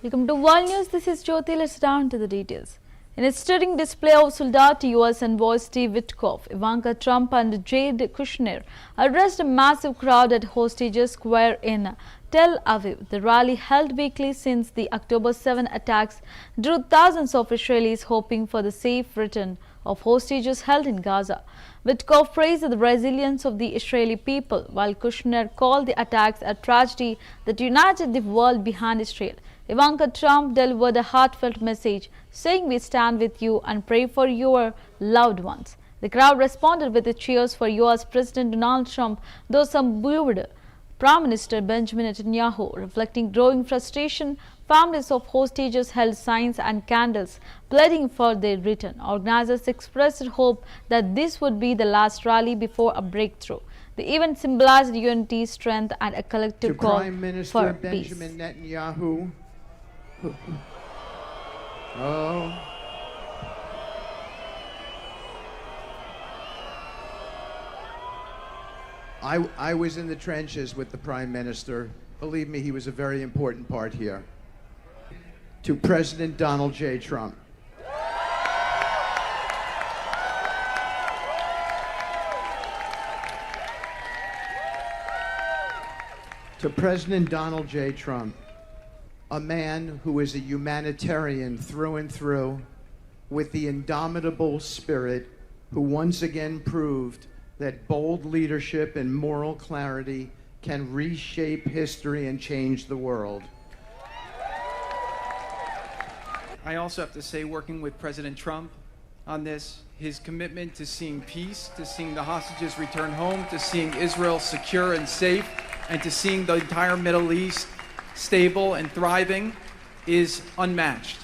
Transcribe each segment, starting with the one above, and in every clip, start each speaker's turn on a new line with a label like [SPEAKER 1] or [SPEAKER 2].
[SPEAKER 1] Welcome to World News. This is Jyoti. Let's down to the details. In a stirring display of solidarity, U.S. envoy Steve Witkoff, Ivanka Trump and Jared Kushner addressed a massive crowd at Hostages Square in Tel Aviv. The rally, held weekly since the October 7 attacks, drew thousands of Israelis hoping for the safe return of hostages held in Gaza. Witkoff praised the resilience of the Israeli people, while Kushner called the attacks a tragedy that united the world behind Israel. Ivanka Trump delivered a heartfelt message, saying, "We stand with you and pray for your loved ones." The crowd responded with cheers for U.S. President Donald Trump, though some booed Prime Minister Benjamin Netanyahu. Reflecting growing frustration, families of hostages held signs and candles pleading for their return. Organizers expressed hope that this would be the last rally before a breakthrough. The event symbolized unity, strength, and a collective call
[SPEAKER 2] Prime Minister
[SPEAKER 1] for
[SPEAKER 2] Benjamin
[SPEAKER 1] peace.
[SPEAKER 2] Netanyahu. Oh. I was in the trenches with the Prime Minister. Believe me, he was a very important part here. To President Donald J. Trump. To President Donald J. Trump, a man who is a humanitarian through and through, with the indomitable spirit, who once again proved that bold leadership and moral clarity can reshape history and change the world.
[SPEAKER 3] I also have to say, working with President Trump on this, his commitment to seeing peace, to seeing the hostages return home, to seeing Israel secure and safe, and to seeing the entire Middle East stable and thriving is unmatched.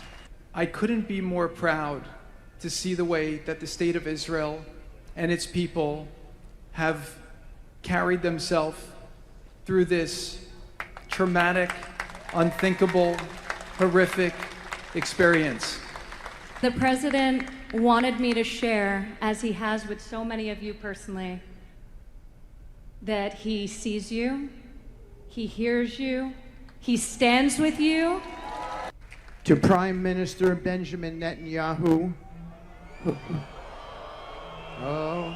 [SPEAKER 3] I couldn't be more proud to see the way that the state of Israel and its people have carried themselves through this traumatic, unthinkable, horrific experience.
[SPEAKER 4] The President wanted me to share, as he has with so many of you personally, that he sees you, he hears you, he stands with you.
[SPEAKER 2] To Prime Minister Benjamin Netanyahu. Oh.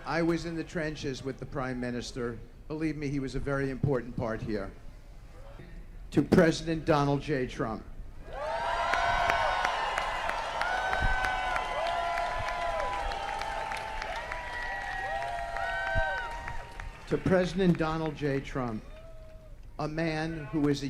[SPEAKER 2] I was in the trenches with the Prime Minister. Believe me, he was a very important part here. To President Donald J. Trump. To President Donald J. Trump, a man who is a...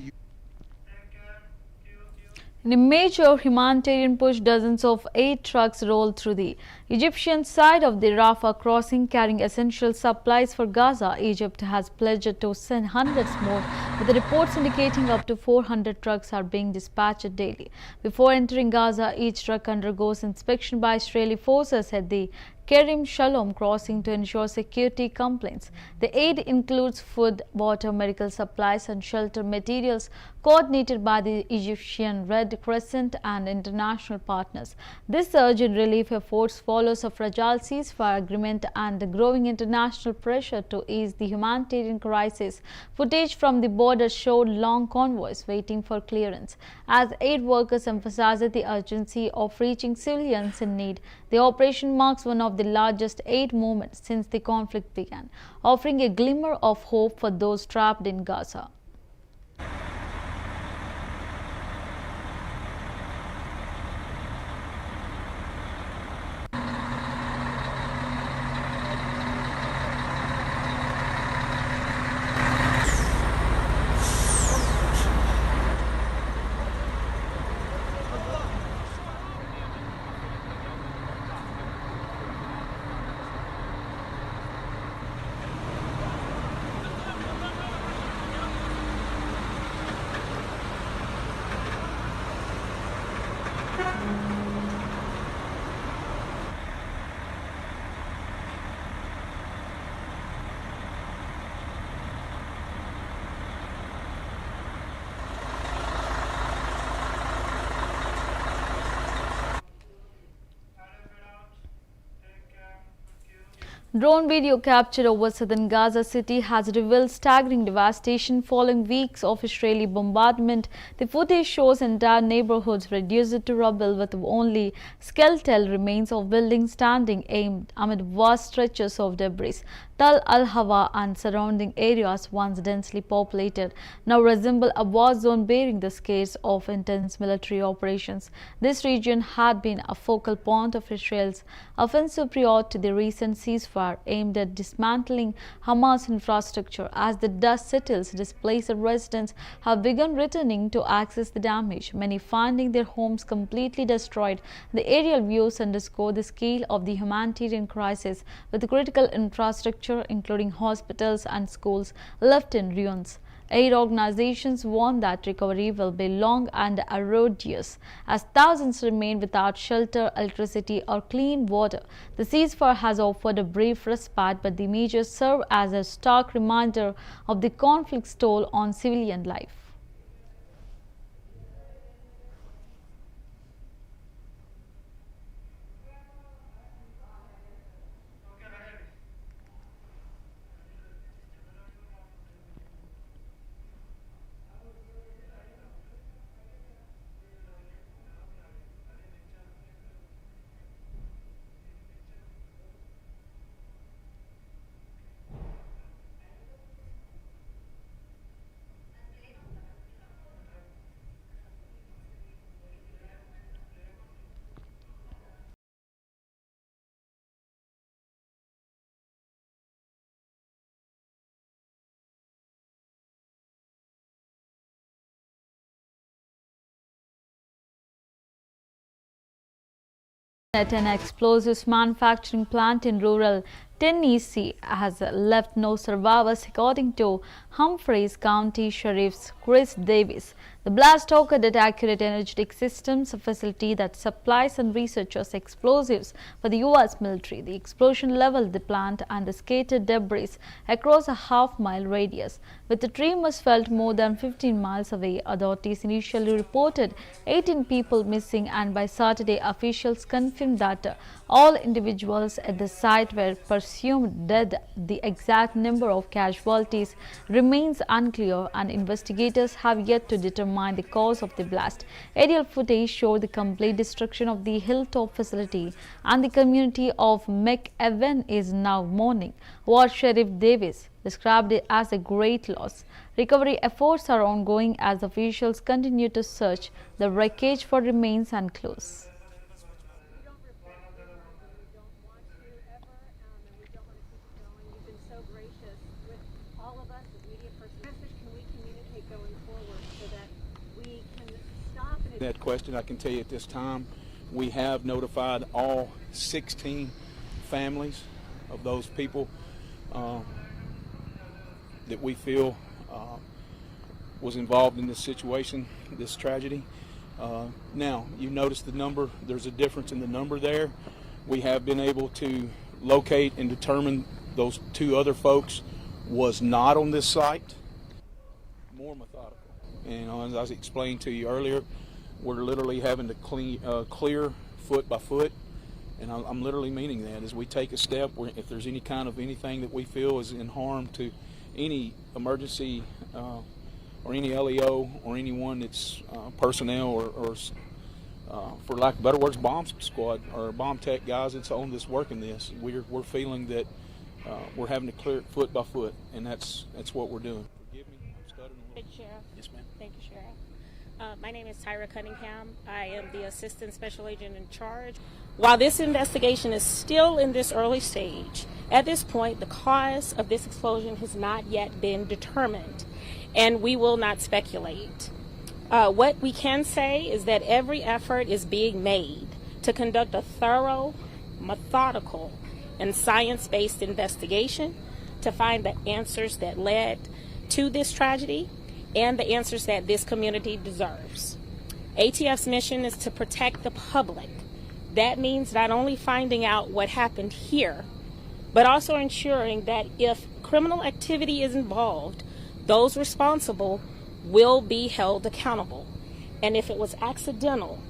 [SPEAKER 1] In a major humanitarian push, dozens of aid trucks rolled through the Egyptian side of the Rafah crossing carrying essential supplies for Gaza. Egypt has pledged to send hundreds more, with the reports indicating up to 400 trucks are being dispatched daily. Before entering Gaza, each truck undergoes inspection by Israeli forces at the Kerem Shalom crossing to ensure security complaints. The aid includes food, water, medical supplies and shelter materials coordinated by the Egyptian Red Crescent and international partners. This surge in relief efforts follows a fragile ceasefire agreement and growing international pressure to ease the humanitarian crisis. Footage from the border showed long convoys waiting for clearance. As aid workers emphasized the urgency of reaching civilians in need, the operation marks one of the largest aid movements since the conflict began, offering a glimmer of hope for those trapped in Gaza. Drone video captured over southern Gaza City has revealed staggering devastation following weeks of Israeli bombardment. The footage shows entire neighborhoods reduced to rubble with only skeletal remains of buildings standing amid vast stretches of debris. Tal al-Hawa and surrounding areas, once densely populated, now resemble a war zone bearing the scars of intense military operations. This region had been a focal point of Israel's offensive prior to the recent ceasefire aimed at dismantling Hamas infrastructure. As the dust settles, displaced residents have begun returning to access the damage, many finding their homes completely destroyed. The aerial views underscore the scale of the humanitarian crisis, with critical infrastructure, including hospitals and schools, left in ruins. Aid organizations warn that recovery will be long and arduous, as thousands remain without shelter, electricity, or clean water. The ceasefire has offered a brief respite, but the measures serve as a stark reminder of the conflict's toll on civilian life. At an explosives manufacturing plant in rural Tennessee has left no survivors, according to Humphreys County Sheriff Chris Davis. The blast occurred at Accurate Energetic Systems, a facility that supplies and researches explosives for the U.S. military. The explosion leveled the plant and the scattered debris across a half-mile radius. With the tremors felt more than 15 miles away, authorities initially reported 18 people missing, and by Saturday, officials confirmed that all individuals at the site were presumed dead. The exact number of casualties remains unclear, and investigators have yet to determine the cause of the blast. Aerial footage showed the complete destruction of the hilltop facility, and the community of McEwen is now mourning what Sheriff Davis described it as a great loss. Recovery efforts are ongoing as officials continue to search the wreckage for remains and clues.
[SPEAKER 5] That question, I can tell you at this time, we have notified all 16 families of those people that we feel was involved in this situation, this tragedy. Now, you notice the number, there's a difference in the number there. We have been able to locate and determine those two other folks was not on this site. More methodical. And as I explained to you earlier, we're literally having to clear foot by foot, and I'm literally meaning that. As we take a step, if there's any kind of anything that we feel is in harm to any emergency or any LEO or anyone that's personnel or for lack of better words, bomb squad or bomb tech guys that's on this working this, we're feeling that we're having to clear it foot by foot, and that's what we're doing. Forgive me, I'm stuttering a little.
[SPEAKER 6] Sheriff.
[SPEAKER 5] Yes, ma'am.
[SPEAKER 6] Thank you, Sheriff. My name is Tyra Cunningham. I am the Assistant Special Agent in charge. While this investigation is still in this early stage, at this point, the cause of this explosion has not yet been determined, and we will not speculate. What we can say is that every effort is being made to conduct a thorough, methodical, and science-based investigation to find the answers that led to this tragedy and the answers that this community deserves. ATF's mission is to protect the public. That means not only finding out what happened here, but also ensuring that if criminal activity is involved, those responsible will be held accountable. And if it was accidental,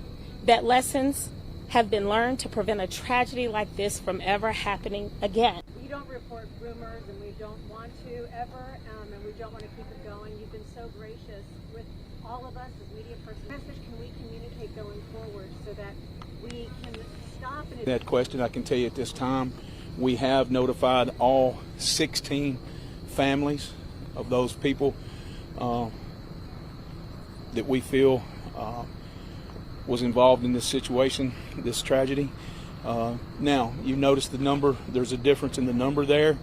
[SPEAKER 6] that lessons have been learned to prevent a tragedy like this from ever happening again.
[SPEAKER 7] don't report rumors, and we don't want to ever, and we don't want to keep it going. You've been so gracious with all of us as media persons. What message can we communicate going forward so that we can stop and...
[SPEAKER 5] That question, I can tell you at this time, we have notified all 16 families of those people that we feel was involved in this situation, this tragedy. Now, you notice the number, there's a difference in the number there.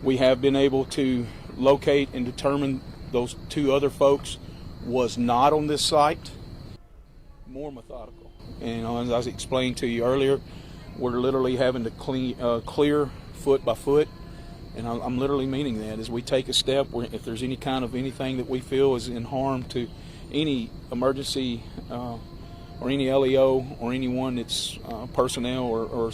[SPEAKER 5] We have been able to locate and determine those 2 other folks was not on this site. More methodical. And as I explained to you earlier, we're literally having to clear foot by foot. And I'm literally meaning that as we take a step, if there's any kind of anything that we feel is in harm to any emergency or any LEO or anyone that's personnel or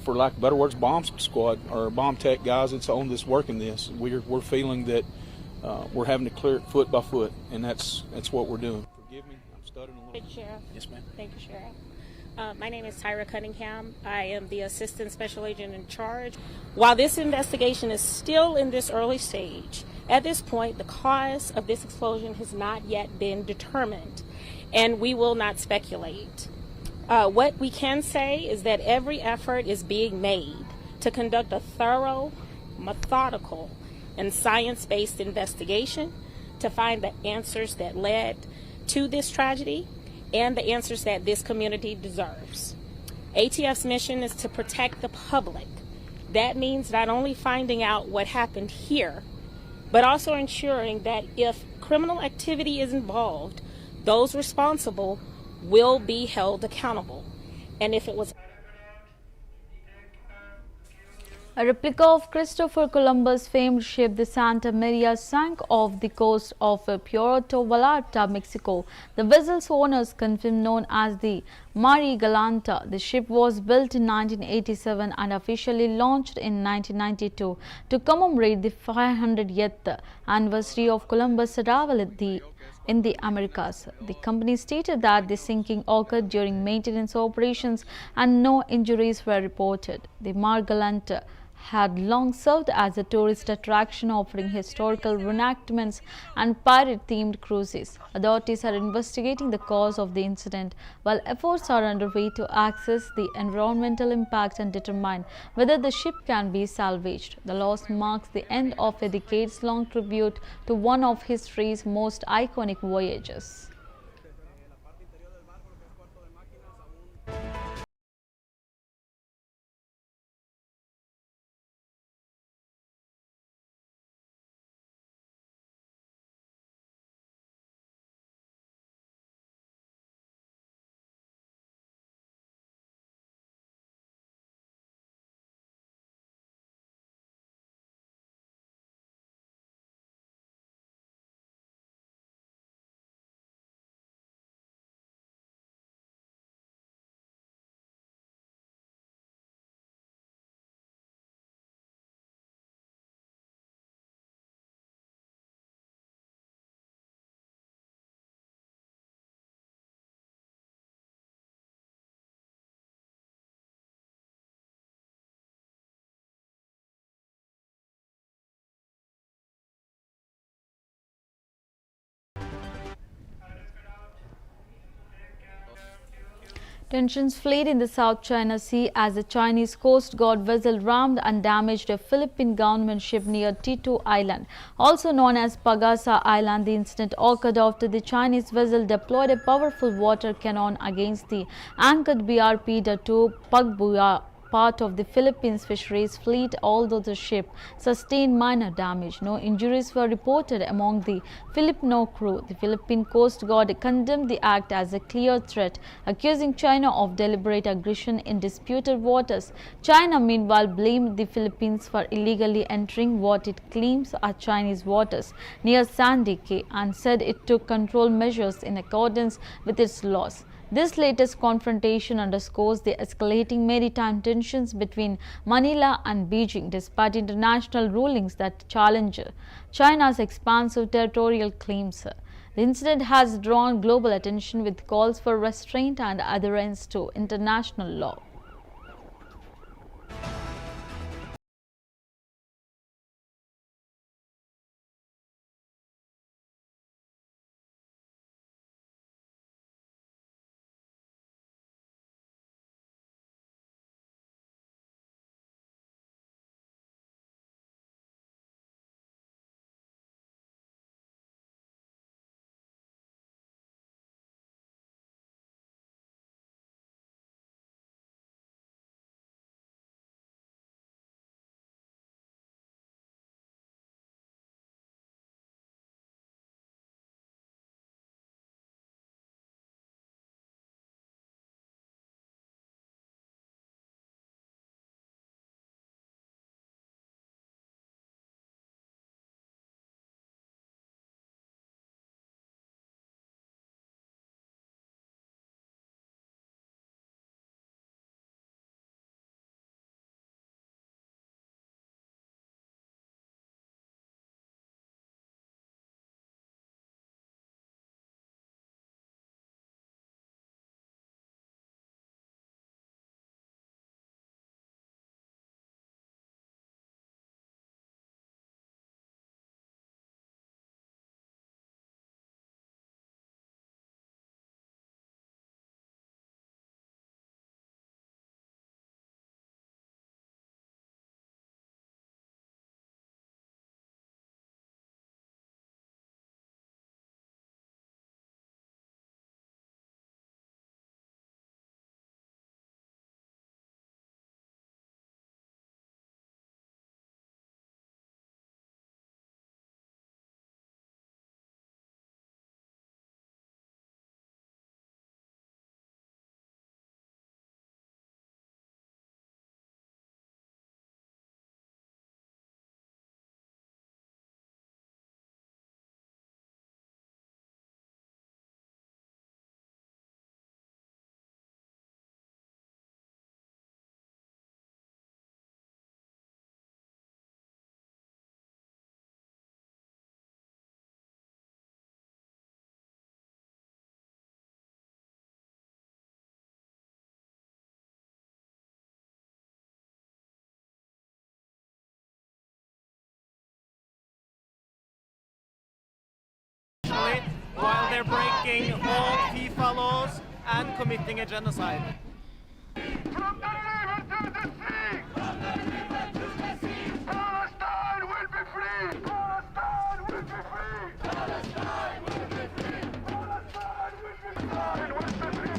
[SPEAKER 5] for lack of better words, bomb squad or bomb tech guys that's on this working this, we're feeling that we're having to clear it foot by foot, and that's what we're doing. Forgive me, I'm stuttering a little.
[SPEAKER 6] Sheriff.
[SPEAKER 5] Yes, ma'am.
[SPEAKER 6] Thank you, Sheriff. My name is Tyra Cunningham. I am the Assistant Special Agent in charge. While this investigation is still in this early stage, at this point, the cause of this explosion has not yet been determined, and we will not speculate. What we can say is that every effort is being made to conduct a thorough, methodical, and science-based investigation to find the answers that led to this tragedy and the answers that this community deserves. ATF's mission is to protect the public. That means not only finding out what happened here, but also ensuring that if criminal activity is involved, those responsible will be held accountable. And if it was
[SPEAKER 1] a replica of Christopher Columbus' famed ship, the Santa Maria, sank off the coast of Puerto Vallarta, Mexico. The vessel's owners confirmed, known as the Maria Galanta. The ship was built in 1987 and officially launched in 1992 to commemorate the 500th anniversary of Columbus' arrival in the Americas. The company stated that the sinking occurred during maintenance operations and no injuries were reported. The Maria Galanta had long served as a tourist attraction, offering historical reenactments and pirate-themed cruises. Authorities are investigating the cause of the incident, while efforts are underway to assess the environmental impact and determine whether the ship can be salvaged. The loss marks the end of a decades-long tribute to one of history's most iconic voyages. Tensions flared in the South China Sea as a Chinese Coast Guard vessel rammed and damaged a Philippine government ship near Titu Island, also known as Pagasa Island. The incident occurred after the Chinese vessel deployed a powerful water cannon against the anchored BRP-2 Pagbuya, part of the Philippines fisheries fleet, although the ship sustained minor damage. No injuries were reported among the Filipino crew. The Philippine Coast Guard condemned the act as a clear threat, accusing China of deliberate aggression in disputed waters. China, meanwhile, blamed the Philippines for illegally entering what it claims are Chinese waters near Sandy Cay and said it took control measures in accordance with its laws. This latest confrontation underscores the escalating maritime tensions between Manila and Beijing, despite international rulings that challenge China's expansive territorial claims. The incident has drawn global attention with calls for restraint and adherence to international law.
[SPEAKER 8] and committing a genocide.
[SPEAKER 9] From the river to the sea! From the river to the sea! Palestine will be free! Palestine will be free! Palestine will be free! Palestine will be free! Palestine will be free!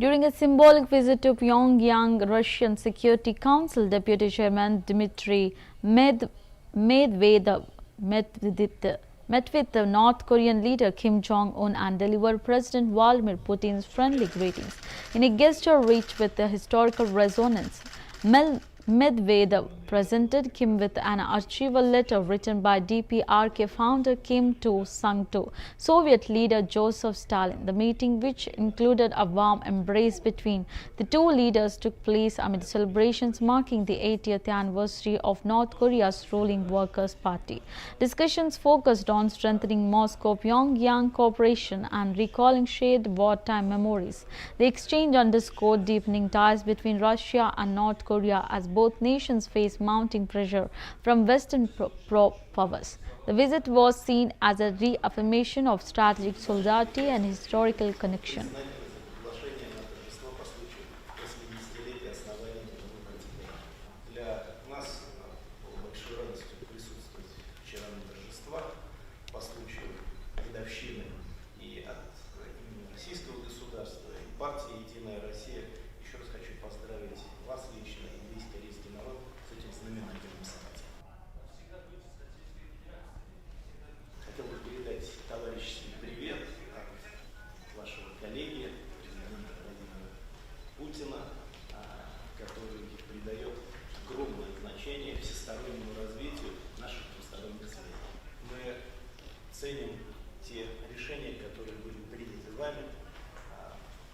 [SPEAKER 1] During a symbolic visit to Pyongyang, Russian Security Council Deputy Chairman Dmitry Medvedev met with the North Korean leader Kim Jong-un and delivered President Vladimir Putin's friendly greetings. In a gesture rich with the historical resonance, Medvedev presented Kim with an archival letter written by DPRK founder Kim Il-sung to Soviet leader Joseph Stalin. The meeting, which included a warm embrace between the two leaders, took place amid celebrations marking the 80th anniversary of North Korea's ruling Workers' Party. Discussions focused on strengthening Moscow-Pyongyang cooperation and recalling shared wartime memories. The exchange underscored deepening ties between Russia and North Korea as both nations face mounting pressure from Western powers. The visit was seen as a reaffirmation of strategic solidarity and historical connection.
[SPEAKER 10] который придает огромное значение всестороннему развитию наших двусторонних связей. Мы ценим те решения, которые были приняты вами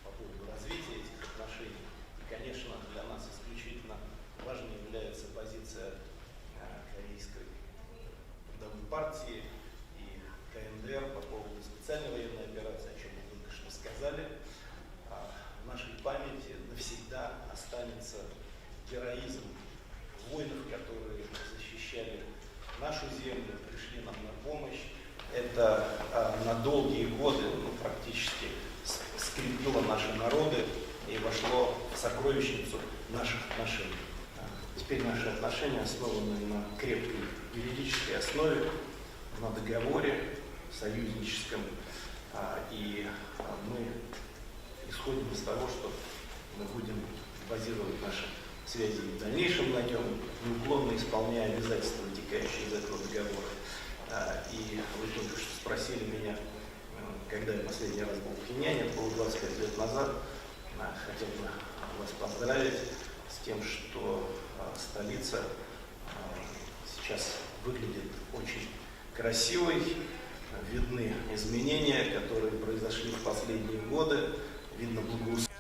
[SPEAKER 10] по поводу развития этих отношений. И, конечно, для нас исключительно важной является позиция Корейской трудовой партии и КНДР по поводу специальной военной операции, о чем мы только что сказали. В нашей памяти навсегда останется героизм воинов, которые защищали нашу землю, пришли нам на помощь. Это на долгие годы практически скрепило наши народы и вошло в сокровищницу наших отношений. Теперь наши отношения основаны на крепкой юридической основе, на договоре союзническом, и мы исходим из того, что мы будем базировать наши связи в дальнейшем на нем, неуклонно исполняя обязательства, вытекающие из этого договора. И вы только что спросили меня, когда я последний раз был в Пхеньяне, это было 25 лет назад. Хотел бы вас поздравить с тем, что столица сейчас выглядит очень красивой, видны изменения, которые произошли в последние годы, видно благоустройство.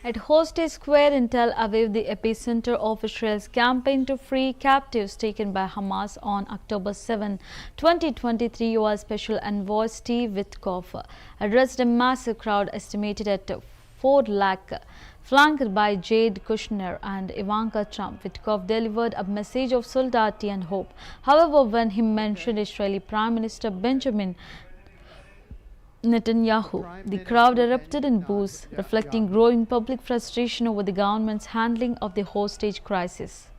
[SPEAKER 1] At Hostage Square in Tel Aviv, the epicenter of Israel's campaign to free captives taken by Hamas on October 7, 2023, U.S. Special Envoy Steve Witkoff addressed a massive crowd estimated at 4 lakh, flanked by Jared Kushner and Ivanka Trump. Witkoff delivered a message of solidarity and hope. However, when he mentioned Israeli Prime Minister Benjamin Netanyahu, the crowd erupted in boos, reflecting growing public frustration over the government's handling of the hostage crisis.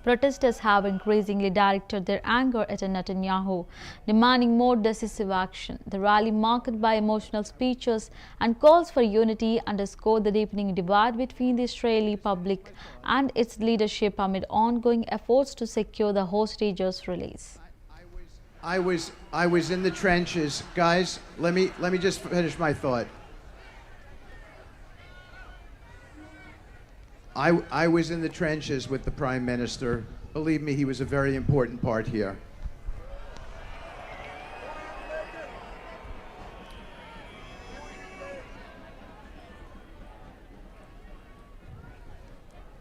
[SPEAKER 1] Protesters have increasingly directed their anger at Netanyahu, demanding more decisive action. The rally, marked by emotional speeches and calls for unity, underscored the deepening divide between the Israeli public and its leadership amid ongoing efforts to secure the hostages' release.
[SPEAKER 2] I was in the trenches, guys. Let me just finish my thought. I was in the trenches with the Prime Minister. Believe me, he was a very important part here.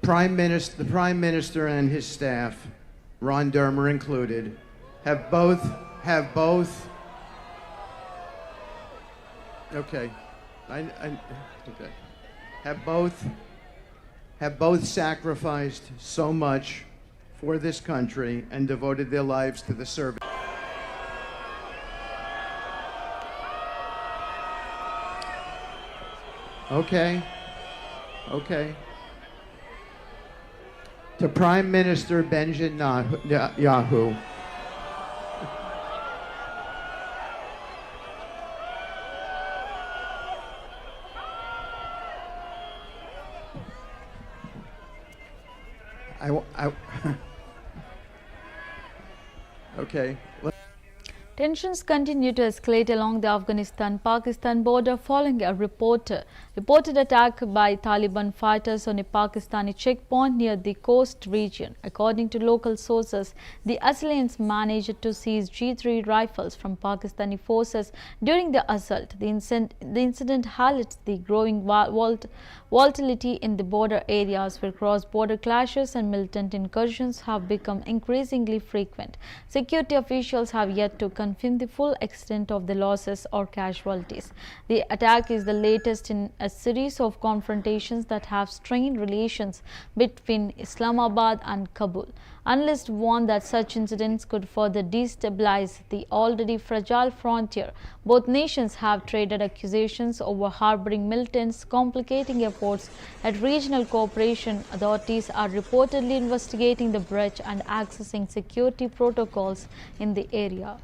[SPEAKER 2] The Prime Minister and his staff, Ron Dermer included, have both okay. Okay. Have both sacrificed so much for this country and devoted their lives to the service. Okay. To Prime Minister Benjamin Netanyahu, okay.
[SPEAKER 1] Tensions continue to escalate along the Afghanistan-Pakistan border following a reported attack by Taliban fighters on a Pakistani checkpoint near the coast region. According to local sources, the assailants managed to seize G3 rifles from Pakistani forces during the assault. The incident highlights the growing volatility in the border areas where cross-border clashes and militant incursions have become increasingly frequent. Security officials have yet to confirm the full extent of the losses or casualties. The attack is the latest in a series of confrontations that have strained relations between Islamabad and Kabul. Analysts warn that such incidents could further destabilize the already fragile frontier. Both nations have traded accusations over harboring militants, complicating efforts at regional cooperation. Authorities are reportedly investigating the breach and accessing security protocols in the area.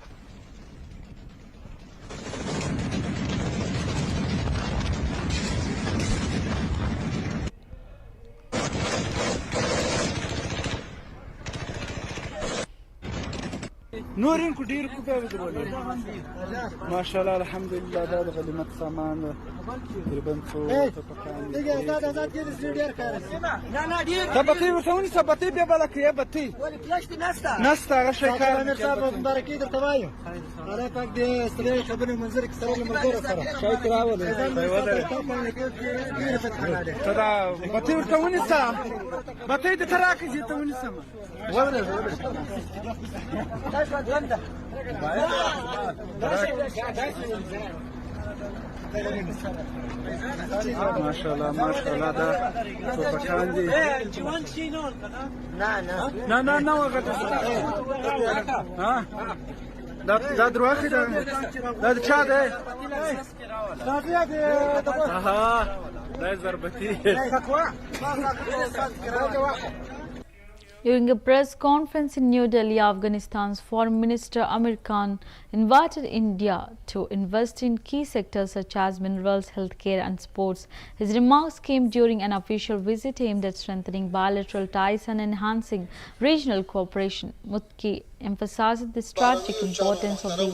[SPEAKER 8] نورين كدير كده بدرولي ما شاء الله الحمد لله ده غلمت سامان دربنتو تبتي وسوني تبتي بيبالك يا بتي نستا غشي كان نصاب مباركي در تمايو على فك دي استري خبرني منظرك سلام المنظور سرا شاي تراول تدا بتي وسوني سام بتي تراك جي توني سام ما شاء الله ده توبكان دي نا وقت ها ده دروخي ده چا ده ها ده ضربتي
[SPEAKER 1] During a press conference in New Delhi, Afghanistan's Foreign Minister Amir Khan invited India to invest in key sectors such as minerals, healthcare and sports. His remarks came during an official visit aimed at strengthening bilateral ties and enhancing regional cooperation. Mutki emphasized the strategic importance of the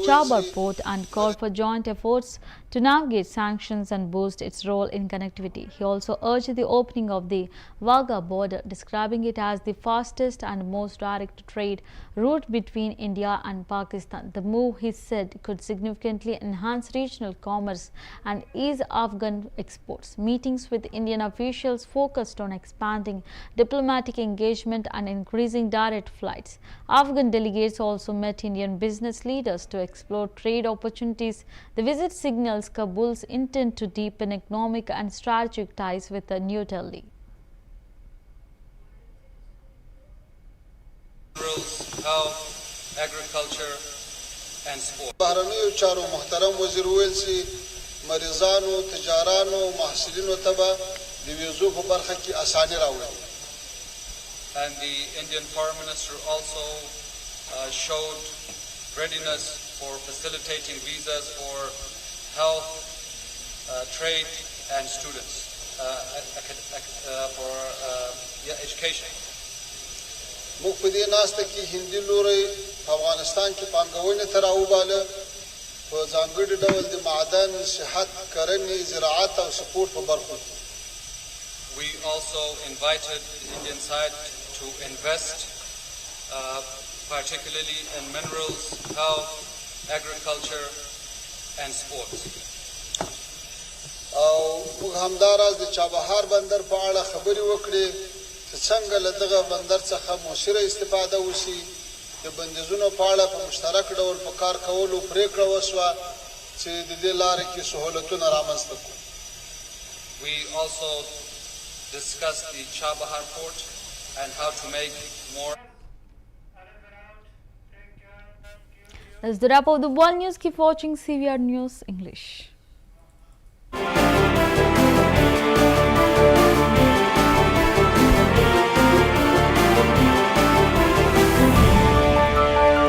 [SPEAKER 1] Chabar port and called for joint efforts to navigate sanctions and boost its role in connectivity. He also urged the opening of the Wagah border, describing it as the fastest and most direct trade route between India and Pakistan. The move, he said, could significantly enhance regional commerce and ease Afghan exports. Meetings with Indian officials focused on expanding diplomatic engagement and increasing direct flights. Afghan delegates also met Indian business leaders to explore trade opportunities. The visit signals Kabul's intent to deepen economic and strategic ties with New Delhi.
[SPEAKER 11] Health, agriculture and sport.
[SPEAKER 12] بهرنیو چارو محترم وزیر ویلسی مریضانو تجارانو محصلینو تبا د ویزو په برخه کې اساني راوړي.
[SPEAKER 11] And the Indian Foreign Minister also showed readiness for facilitating visas for health, trade and students, for education.
[SPEAKER 12] موږ په دې ناسته کې هندي لوري په افغانستان کې پانګونې ته راوباله په ځانګړي ډول د معدن صحت کرنې زراعت او سپورټ په برخو کې
[SPEAKER 11] We also invited the Indian side to invest particularly in minerals, health, agriculture and sports.
[SPEAKER 12] او موږ همداراز د چابهار بندر په اړه خبرې وکړې چې څنګه له دغه بندر څخه مؤثره استفاده وشي د بندیزونو په اړه په مشترک ډول په کار کولو پریکړه وشوه چې د دې لارې کې سهولتونه رامنځته کړو
[SPEAKER 11] We also discussed the Chabahar port and how to make more.
[SPEAKER 1] That's the wrap of the world news. Keep watching CVR News English.